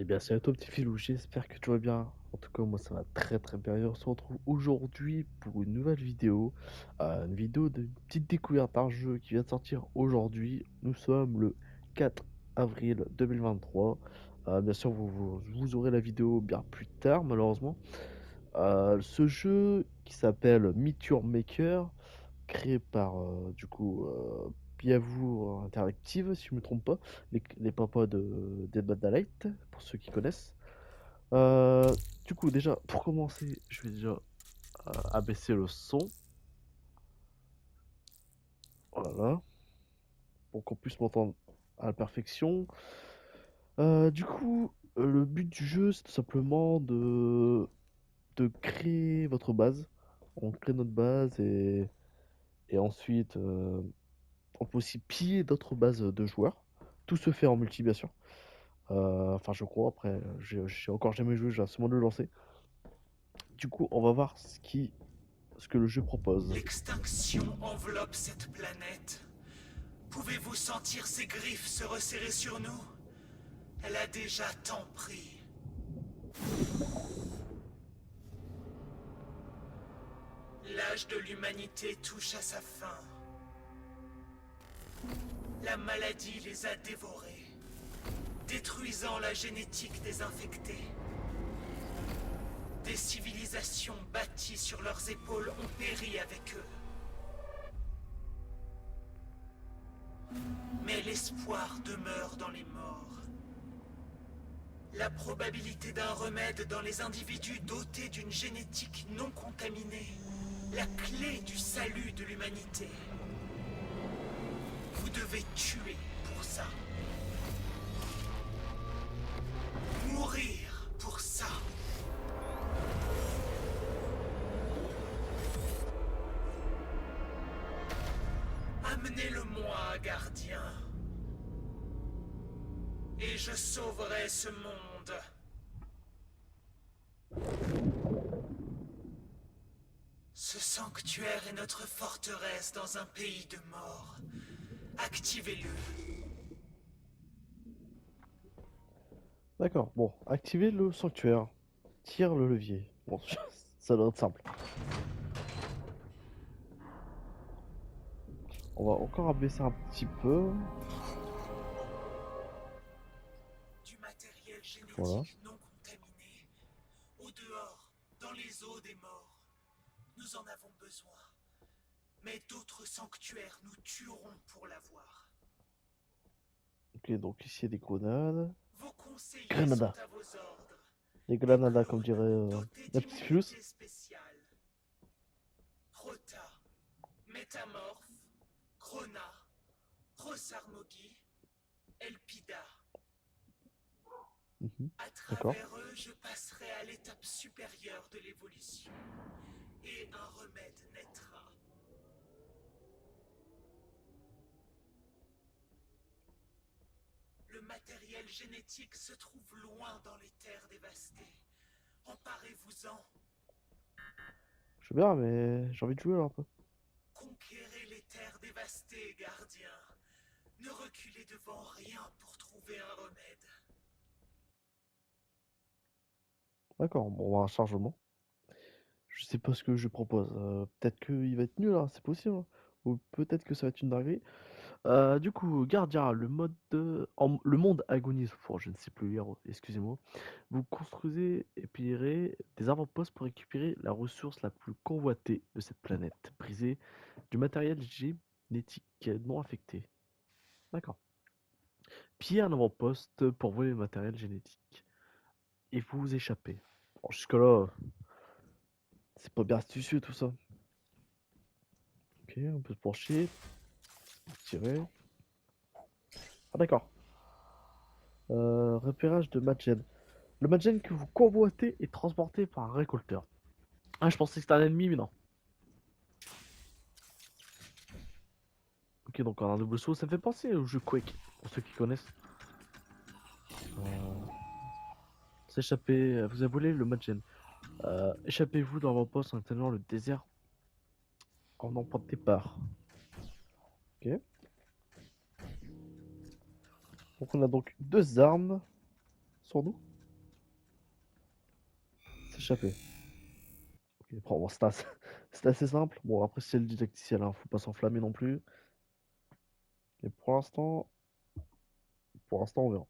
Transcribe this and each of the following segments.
Eh bien, salut à toi, petit filou, j'espère que tu vas bien. En tout cas, moi, ça va très très bien. Et on se retrouve aujourd'hui pour une nouvelle vidéo. Une vidéo d'une petite découverte d'un jeu qui vient de sortir aujourd'hui. Nous sommes le 4 avril 2023. Bien sûr, vous aurez la vidéo bien plus tard, malheureusement. Ce jeu qui s'appelle Meet Your Maker, créé par Piavour Interactive, si je me trompe pas, les papas de Dead by Daylight, pour ceux qui connaissent. Euh, du coup, déjà, pour commencer, je vais déjà abaisser le son, voilà, pour qu'on puisse m'entendre à la perfection. Le but du jeu, c'est tout simplement de créer votre base. On crée notre base et ensuite, on peut aussi piller d'autres bases de joueurs. Tout se fait en multi, bien sûr. Enfin, je crois. Après, j'ai encore jamais joué, j'ai seulement de le lancer. Du coup, on va voir ce que le jeu propose. L'extinction enveloppe cette planète. Pouvez-vous sentir ses griffes se resserrer sur nous? Elle a déjà tant pris. L'âge de l'humanité touche à sa fin. La maladie les a dévorés, détruisant la génétique des infectés. Des civilisations bâties sur leurs épaules ont péri avec eux. Mais l'espoir demeure dans les morts. La probabilité d'un remède dans les individus dotés d'une génétique non contaminée. La clé du salut de l'humanité. Vous devez tuer pour ça. Mourir pour ça. Amenez-le-moi, gardien. Et je sauverai ce monde. Ce sanctuaire est notre forteresse dans un pays de mort. Activez-le. D'accord, bon, activez le sanctuaire. Tire le levier. Bon, ça doit être simple. On va encore abaisser un petit peu. Du matériel Voilà. génétique non contaminé. Au dehors, dans les eaux des morts. Nous en avons besoin. Mais d'autres sanctuaires nous tueront pour l'avoir. Ok, donc ici il y a des grenades. Vos conseillers Grenada. sont à vos ordres. Des Des granadas, comme dirait clones dotés la petite Filous. d'immunités spéciales. Rota, Métamorphe, Krona, Rosarmogi, Elpida. Mhm. À D'accord. travers eux, je passerai à l'étape supérieure de l'évolution. Et un remède naîtra. Le matériel génétique se trouve loin dans les terres dévastées. Emparez-vous-en. Je veux bien, mais j'ai envie de jouer là un peu. Conquérez les terres dévastées, gardien. Ne reculez devant rien pour trouver un remède. D'accord, bon, on va un chargement. Je sais pas ce que je propose. Peut-être qu'il va être nul, hein, c'est possible, hein. Ou peut-être que ça va être une dinguerie. Du coup, Gardien, le monde agonise. Oh, je ne sais plus lire, excusez-moi. Vous construisez et pillerez des avant-postes pour récupérer la ressource la plus convoitée de cette planète, brisée du matériel génétique non affecté. D'accord. Piller un avant-poste pour voler le matériel génétique. Et vous échappez. Bon, jusque-là, c'est pas bien astucieux tout ça. Ok, on peut se pencher, tirer. Ah d'accord. Repérage de Madgen. Le Madgen que vous convoitez est transporté par un récolteur. Ah, je pensais que c'était un ennemi, mais non. Ok, donc on a un double saut. Ça me fait penser au jeu Quake, pour ceux qui connaissent. Euh, S'échapper, vous avez volé le Madgen. Échappez-vous dans vos postes en atteignant le désert en emploi de départ. Ok. Donc on a donc deux armes sur nous. s'échapper. Ok, bon, c'était assez... c'était assez simple. Bon, après, c'est le didacticiel, hein, faut pas s'enflammer non plus. Mais pour l'instant, on verra.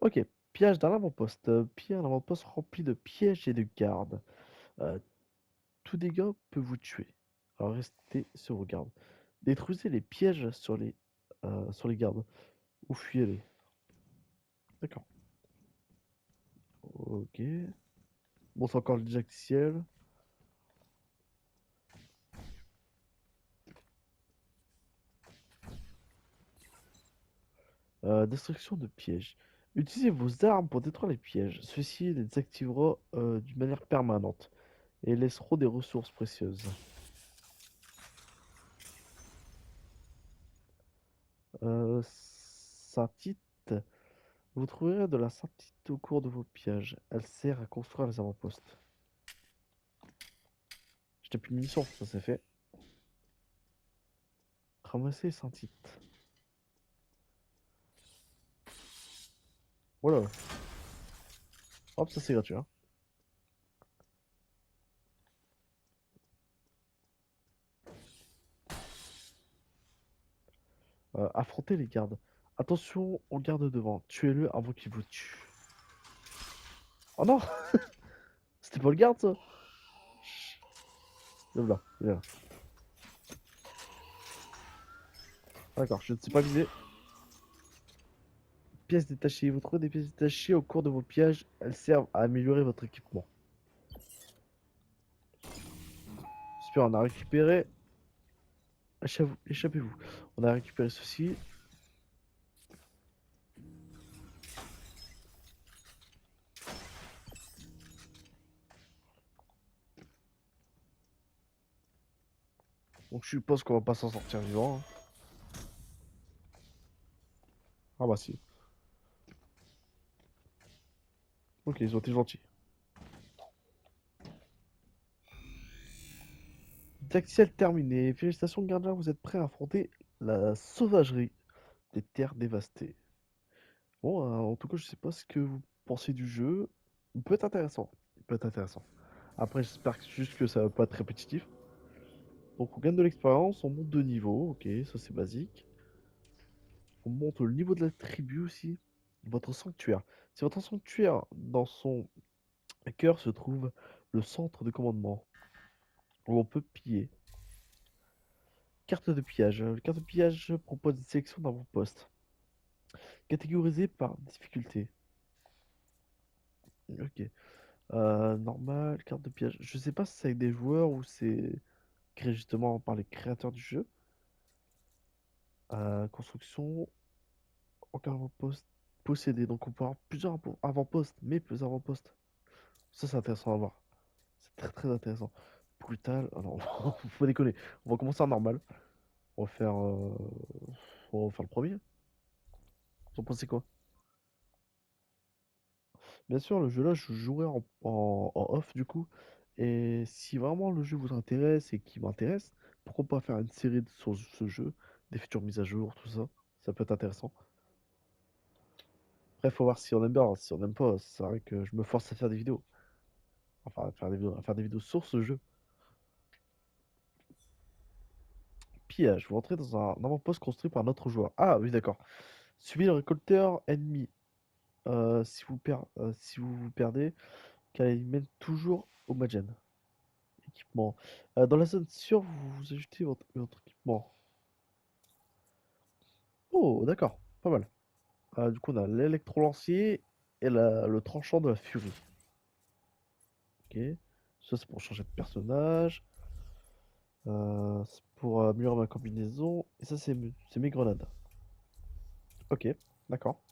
Ok, pillage d'un avant-poste. Piller un avant-poste rempli de pièges et de gardes. Euh, tout dégât peut vous tuer. Alors restez sur vos gardes. Détruisez les pièges sur les gardes. Ou fuyez-les. D'accord. Ok. Bon, c'est encore le didacticiel. Destruction de pièges. Utilisez vos armes pour détruire les pièges. Ceux-ci les désactivera d'une manière permanente et laisseront des ressources précieuses. Syntite. Vous trouverez de la syntite au cours de vos pièges. Elle sert à construire les avant-postes. J'étais plus de munitions, ça c'est fait. Ramasser les syntites. Voilà. Hop, ça c'est gratuit, hein. Affrontez les gardes. Attention aux gardes devant. Tuez-le avant qu'il vous tue. Oh non! C'était pas le garde ça? Viens là, viens là. D'accord, je ne sais pas viser. Pièces détachées. Vous trouvez des pièces détachées au cours de vos pièges. Elles servent à améliorer votre équipement. Super, on a récupéré. Échappez-vous. On a récupéré ceci. Donc je suppose qu'on va pas s'en sortir vivant, hein. Ah bah si. Ok, ils ont été gentils. Tactiel terminé. Félicitations gardien, vous êtes prêts à affronter la sauvagerie des terres dévastées. Bon, en tout cas, je sais pas ce que vous pensez du jeu. Il peut être intéressant. Il peut être intéressant. Après, j'espère juste que ça va pas être répétitif. Donc, on gagne de l'expérience, on monte de niveau. Ok, ça c'est basique. On monte le niveau de la tribu aussi. Votre sanctuaire. Si votre sanctuaire, dans son cœur, se trouve le centre de commandement, où on peut piller. Carte de pillage. La carte de pillage propose une sélection d'avant-postes, catégorisée par difficulté. Ok. Normal, carte de pillage. Je sais pas si c'est avec des joueurs ou c'est créé justement par les créateurs du jeu. Construction, aucun avant-poste possédé. Donc on peut avoir plusieurs avant-postes, mais plusieurs avant-postes. Ça c'est intéressant à voir. C'est très très intéressant. Brutal. Alors, faut pas déconner. On va commencer en normal. On va faire, on va faire le premier. Vous en pensez quoi? Bien sûr, le jeu là, je jouerai en off du coup. Et si vraiment le jeu vous intéresse et qui m'intéresse, pourquoi pas faire une série sur ce jeu, des futures mises à jour, tout ça. Ça peut être intéressant. Après, faut voir si on aime bien. Si on n'aime pas, c'est vrai que je me force à faire des vidéos. Enfin, à faire des vidéos sur ce jeu. Pillage. Vous entrez dans un avant-poste construit par notre joueur. Ah oui, d'accord. Suivez le récolteur ennemi. Si vous vous perdez, car il mène toujours au Magen. Équipement. Dans la zone sûre, vous ajoutez votre équipement. Oh, d'accord, pas mal. Du coup, on a l'électro-lancier et le tranchant de la furie. Ok. Ça, c'est pour changer de personnage. C'est pour améliorer ma combinaison. Et ça, c'est mes grenades. Ok, d'accord.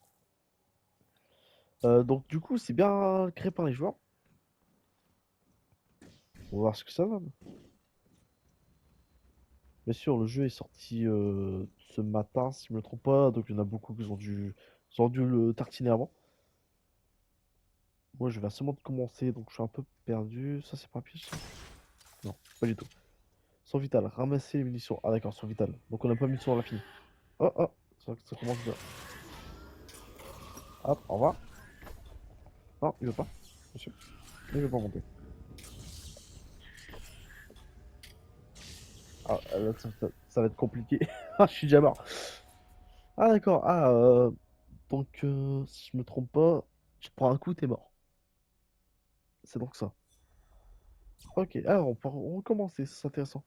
Donc, du coup, c'est bien créé par les joueurs. On va voir ce que ça donne. Bien sûr, le jeu est sorti ce matin, si je me trompe pas. Donc, il y en a beaucoup ils ont dû le tartiner avant. Moi, je viens seulement de commencer, donc je suis un peu perdu. Ça, c'est pas un piège, ça? Non, pas du tout. Son vital, ramasser les munitions. Ah, d'accord, son vital. Donc, on n'a pas mis sur l'infini. Oh, oh, ça commence bien. Hop, au revoir. Non, il veut pas. monsieur. Mais je vais pas monter. Ah, là, ça va être compliqué. Ah, je suis déjà mort. Ah, d'accord. Ah, donc, si je me trompe pas, tu te prends un coup, t'es mort. C'est donc ça. Ok, ah, on peut recommencer, c'est intéressant.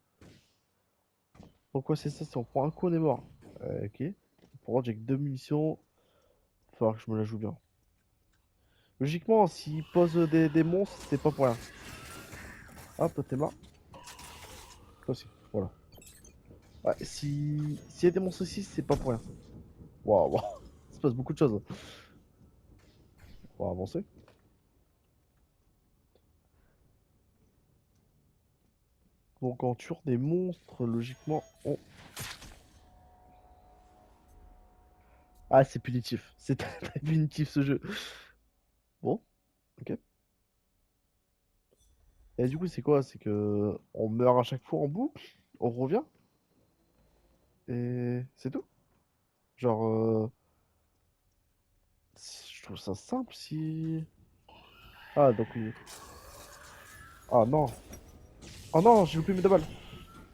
Pourquoi c'est ça? Si on prend un coup, on est mort. Ok. Pour moi, j'ai que 2 munitions. Il va falloir que je me la joue bien. Logiquement, s'il pose des monstres, c'est pas pour rien. Ah, toi, t'es mort. Toi aussi. Voilà. Ouais, s'il y a des monstres aussi, c'est pas pour rien. Waouh, waouh. Il se passe beaucoup de choses. On va avancer. Donc, en tuant des monstres, logiquement, on... Ah, c'est punitif. C'est très, très punitif, ce jeu. Bon, ok. Et du coup, c'est quoi? C'est que on meurt à chaque fois en boucle, on revient, et c'est tout. Genre, je trouve ça simple si... Ah, donc oui. Ah non. Ah non, j'ai loupé mes 2 balles.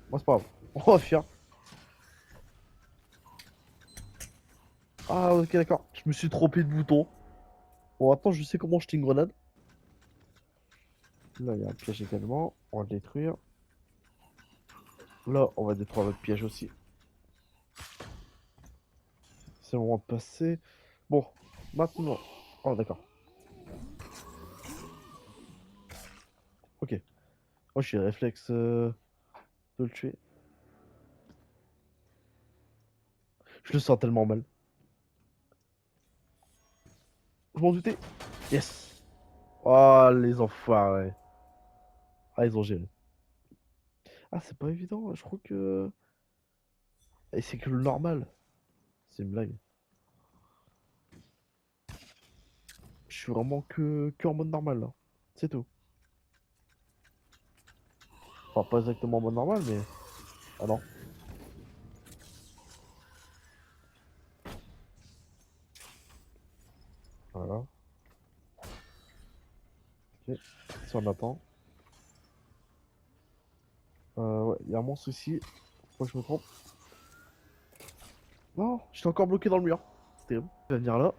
Moi, c'est pas grave. On va faire. Ah, ok, d'accord. Je me suis trompé de bouton. Bon, attends, je sais comment jeter une grenade. Là, il y a un piège également. On va le détruire. Là, on va détruire notre piège aussi. C'est le moment de passer. Bon, maintenant. Oh, d'accord. Ok. Moi, j'ai le réflexe de le tuer. Je le sens tellement mal. Je m'en doutais. Yes. Oh, les enfoirés. Ah, ils ont géré. Ah, c'est pas évident. Je crois que... Et c'est que le normal. C'est une blague. Je suis vraiment que en mode normal, là. C'est tout. Enfin, pas exactement en mode normal, mais... Ah non. Voilà. Ok. Si on attend. Ouais, il y a un monstre ici. Faut que je me trompe. Non, j'étais encore bloqué dans le mur. C'est terrible. Il va venir là.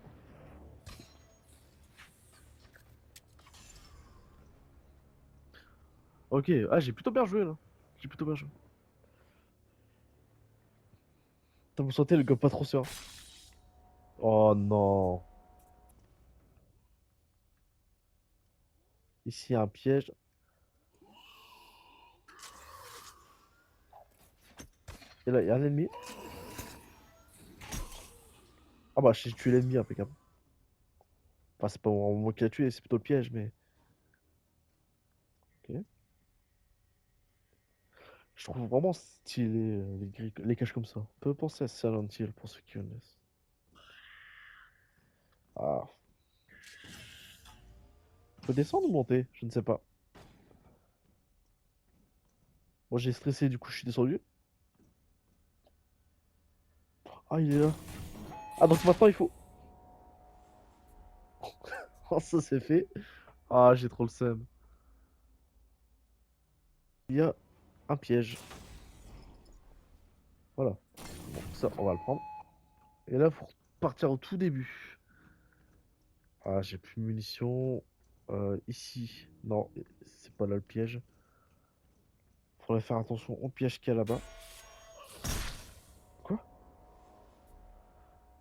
Ok. Ah, j'ai plutôt bien joué, là. J'ai plutôt bien joué. T'as vous sentez le gars pas trop sûr. Oh non. Ici, il y a un piège. Et là, il y a un ennemi. Ah bah, j'ai tué l'ennemi, impeccable. Enfin, c'est pas moi qui l'a tué, c'est plutôt le piège, mais... Ok. Je trouve vraiment stylé les caches comme ça. On peut penser à Silent Hill pour ceux qui connaissent. Ah. Faut descendre ou monter? Je ne sais pas. Moi j'ai stressé, du coup je suis descendu. Ah, il est là. Ah, donc maintenant il faut. Oh, ça c'est fait. Ah, j'ai trop le seum. Il y a un piège. Voilà. Bon, ça, on va le prendre. Et là, faut partir au tout début. Ah, j'ai plus de munitions. Ici. Non, c'est pas là le piège. Faudrait faire attention au piège qu'il y a là-bas. Quoi?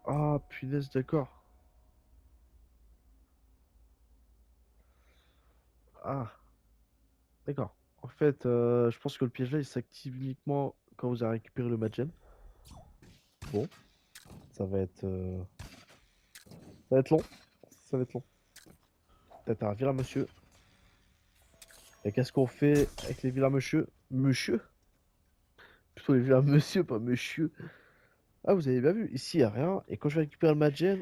Ah, punaise, d'accord. Ah, d'accord. En fait, je pense que le piège là, il s'active uniquement quand vous avez récupéré le Madgen. Bon, ça va être, ça va être long. Ça va être long. Peut-être un vilain monsieur. Et qu'est-ce qu'on fait avec les vilains monsieur? Monsieur? Plutôt les vilains monsieur, pas monsieur. Ah, vous avez bien vu, ici, il n'y a rien. Et quand je vais récupérer le Madgen,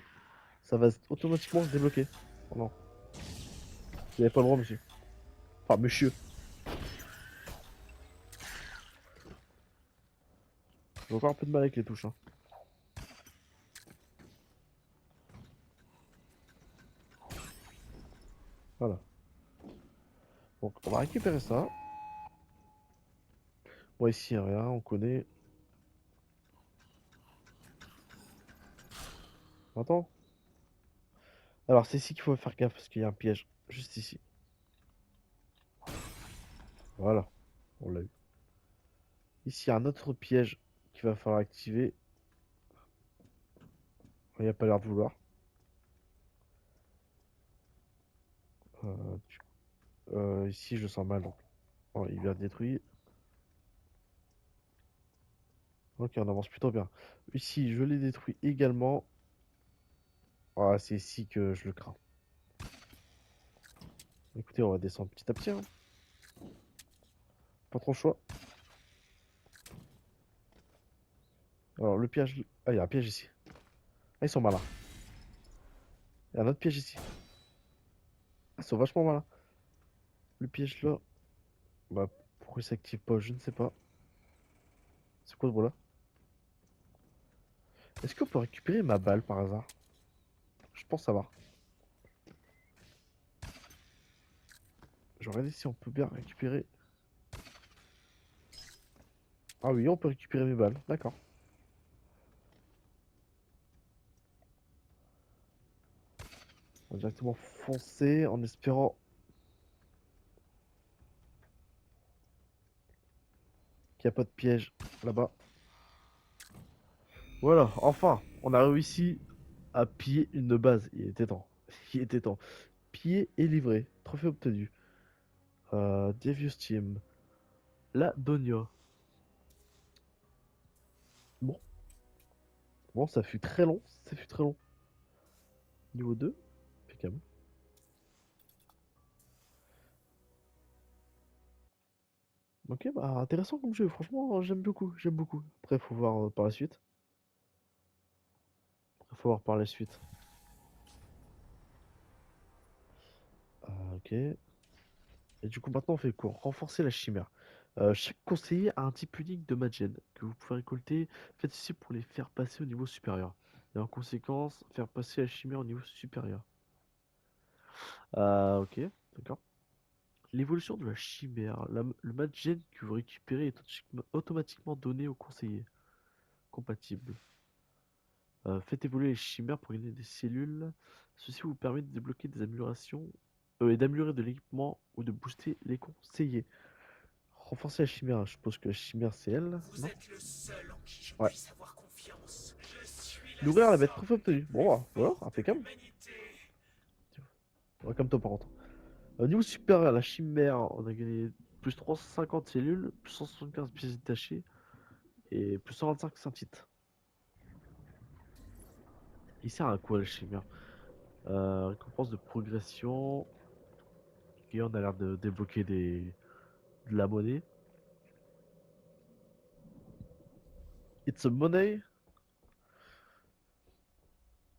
ça va automatiquement se débloquer. Oh non, vous n'avez pas le droit, monsieur. Enfin, monsieur. J'ai encore un peu de mal avec les touches, hein. Voilà. Donc on va récupérer ça. Bon, ici, y a rien, on connaît. Attends. Alors, c'est ici qu'il faut faire gaffe parce qu'il y a un piège. Juste ici. Voilà. On l'a eu. Ici, il y a un autre piège qu'il va falloir activer. Il a pas l'air de vouloir. Euh, ici, je sens mal. Donc. Oh, il vient détruit. Ok, on avance plutôt bien. Ici, je l'ai détruit également. Ah, c'est ici que je le crains. Écoutez, on va descendre petit à petit, hein. Pas trop le choix. Alors, le piège. Ah, il y a un piège ici. Ah, ils sont malins. Il y a un autre piège ici. Ah, ils sont vachement malins. Le piège là. Bah, pourquoi il s'active pas? Je ne sais pas. C'est quoi ce bruit là? Est-ce qu'on peut récupérer ma balle par hasard? Je pense savoir. Je vais regarder si on peut bien récupérer. Ah oui, on peut récupérer mes balles. D'accord. On va directement foncer en espérant qu'il n'y a pas de piège là-bas. Voilà, enfin, on a réussi à piller une base. Il était temps. Il était temps. Pillé et livré. Trophée obtenu. Devious Team. La Donia. Bon, bon, ça fut très long. Ça fut très long. Niveau 2. Impeccable. Ok, bah intéressant comme jeu. Franchement, j'aime beaucoup. J'aime beaucoup. Après, faut voir par la suite. Après, faut voir par la suite. Ok. Et du coup, maintenant, on fait quoi? Renforcer la chimère. Chaque conseiller a un type unique de Magen que vous pouvez récolter. Faites ceci pour les faire passer au niveau supérieur. Et en conséquence, faire passer la chimère au niveau supérieur. Ok, d'accord. L'évolution de la chimère. Le Magen que vous récupérez est automatiquement donné au conseiller. Compatible. Faites évoluer les chimères pour gagner des cellules. Ceci vous permet de débloquer des améliorations et d'améliorer de l'équipement ou de booster les conseillers. Renforcer la chimère, je suppose que la chimère c'est elle, Vous non? êtes le seul en qui je Ouais. puisse avoir confiance. Je suis la Nourrir la bête, trophée somme des obtenu. Bon, plus bah, voilà, fortes de impeccable. l'humanité. Ouais, comme toi par contre. Niveau supérieur, la chimère, on a gagné plus 350 cellules, plus 175 pièces détachées et plus 125 syntites. Il sert à quoi la chimère? Récompense de progression. Et on a l'air de débloquer de la monnaie. It's a money.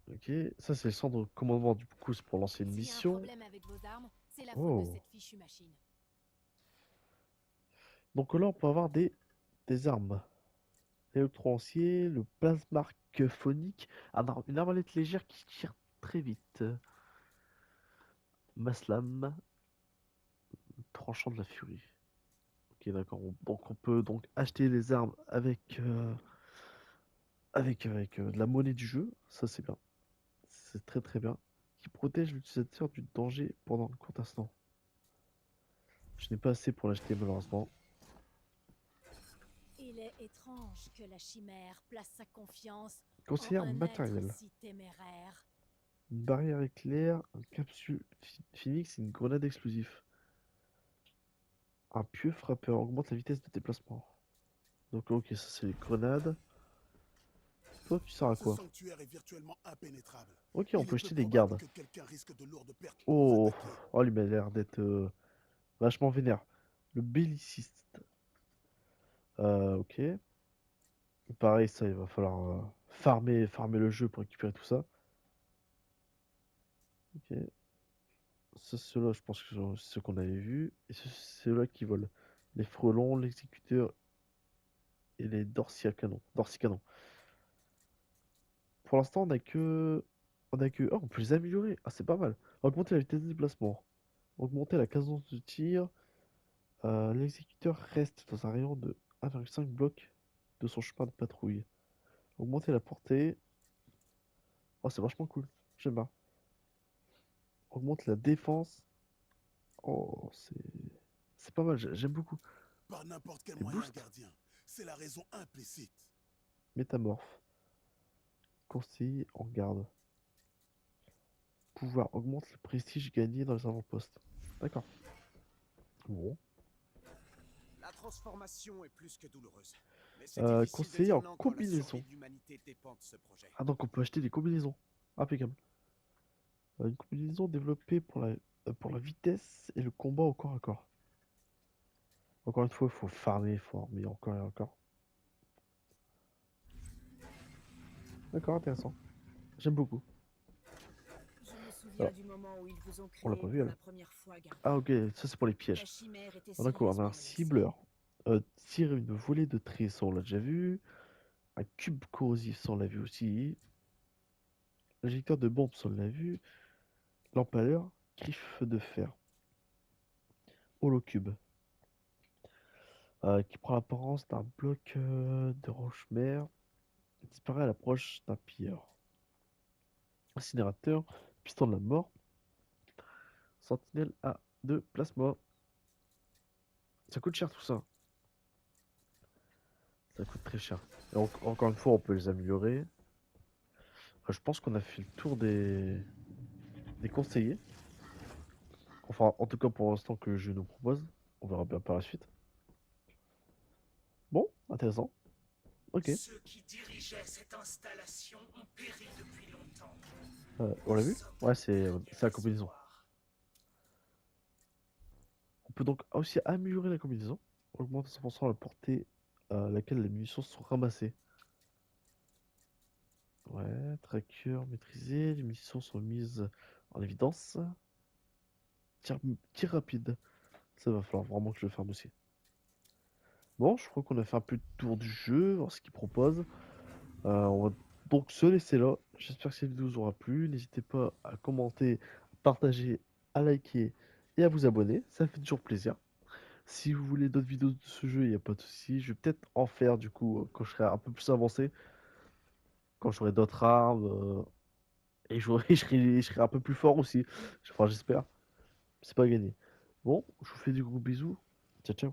Ok, ça c'est le centre de commandement du coup, c'est pour lancer une S'il y a un mission. problème avec vos armes, c'est la faute de Oh. cette fichue machine. Donc là on peut avoir des armes. L'électro-acier, le plasmarque phonique, une arbalète légère qui tire très vite. Maslam, tranchant de la furie. Ok, d'accord. Donc on peut donc acheter des armes avec de la monnaie du jeu. Ça c'est bien. C'est très très bien. Qui protège l'utilisateur du danger pendant un court instant. Je n'ai pas assez pour l'acheter malheureusement. Il est étrange que la chimère place sa confiance en Conseillère un être matérielle. si téméraire. Une barrière éclair, une capsule phoenix et une grenade explosive. Un pieu frappeur augmente la vitesse de déplacement. Donc ok, ça c'est les grenades. Toi tu sers à Ce quoi? sanctuaire est virtuellement impénétrable. Ok, on Il peut est peu acheter des probable gardes. que quelqu'un risque de lourdes pertes pour nous Oh, attaquer. oh lui m'a l'air d'être vachement vénère. Le belliciste. Ok. Pareil, ça il va falloir farmer le jeu pour récupérer tout ça. Ok. Ça, ceux-là, je pense que c'est ceux qu'on avait vus. Et c'est ceux-là qui volent. Les frelons, l'exécuteur et les dorsicanon. Dorsicanon. Pour l'instant, on a que. On a que. Oh, on peut les améliorer. Ah, c'est pas mal. Augmenter la vitesse de déplacement. Augmenter la cadence de tir. L'exécuteur reste dans un rayon de 1,5 bloc de son chemin de patrouille. Augmenter la portée. Oh, c'est vachement cool. J'aime bien. Augmente la défense. Oh, c'est pas mal, j'aime beaucoup. Par n'importe quel Et moyen, boost, gardien. C'est la raison implicite. métamorphe. Conseiller en garde. Pouvoir augmente le prestige gagné dans les avant-postes. D'accord. Bon. La transformation est plus que douloureuse. Mais c'est difficile de Conseiller dire en non quand la survie combinaison. de l'humanité dépend de ce projet. Ah, donc on peut acheter des combinaisons. Impeccable. Une combinaison développée pour la vitesse et le combat au corps à corps. Encore une fois, il faut farmer, il faut armer encore et encore. D'accord, intéressant. J'aime beaucoup. Je me souviens Alors, du moment où ils vous ont on l'a créé pas vu pour alors. la première fois, gardien. Ah ok, ça c'est pour les La pièges. chimère était Ah, d'accord, on a un sérieusement menacée. cibleur. Tirer une volée de trait, ça on l'a déjà vu. Un cube corrosif, ça on l'a vu aussi. L'injecteur de bombe, ça on l'a vu. L'empaleur, griffe de fer. Holocube. Qui prend l'apparence d'un bloc de roche-mère. Disparaît à l'approche d'un pilleur. Incinérateur, piston de la mort. Sentinelle A de plasma. Ça coûte cher tout ça. Ça coûte très cher. Et encore une fois, on peut les améliorer. Je pense qu'on a fait le tour des conseillers. Enfin, en tout cas pour l'instant que je nous propose. On verra bien par la suite. Bon, intéressant. Ok. Ceux qui dirigeaient cette installation ont péri depuis longtemps. On l'a Nous vu? sommes Ouais, le dernier c'est la combinaison. espoir. On peut donc aussi améliorer la combinaison. Augmenter 100% la portée à laquelle les munitions sont ramassées. Ouais, tracker maîtrisé. Les munitions sont mises en évidence. Tir rapide. Ça va falloir vraiment que je le ferme aussi. Bon, je crois qu'on a fait un peu le tour du jeu, voir ce qu'il propose. On va donc se laisser là. J'espère que cette vidéo vous aura plu. N'hésitez pas à commenter, à partager, à liker et à vous abonner. Ça fait toujours plaisir. Si vous voulez d'autres vidéos de ce jeu, il n'y a pas de souci. Je vais peut-être en faire du coup quand je serai un peu plus avancé, quand j'aurai d'autres armes et je serai un peu plus fort aussi. Enfin, j'espère. C'est pas gagné. Bon, je vous fais du gros bisous. Ciao, ciao.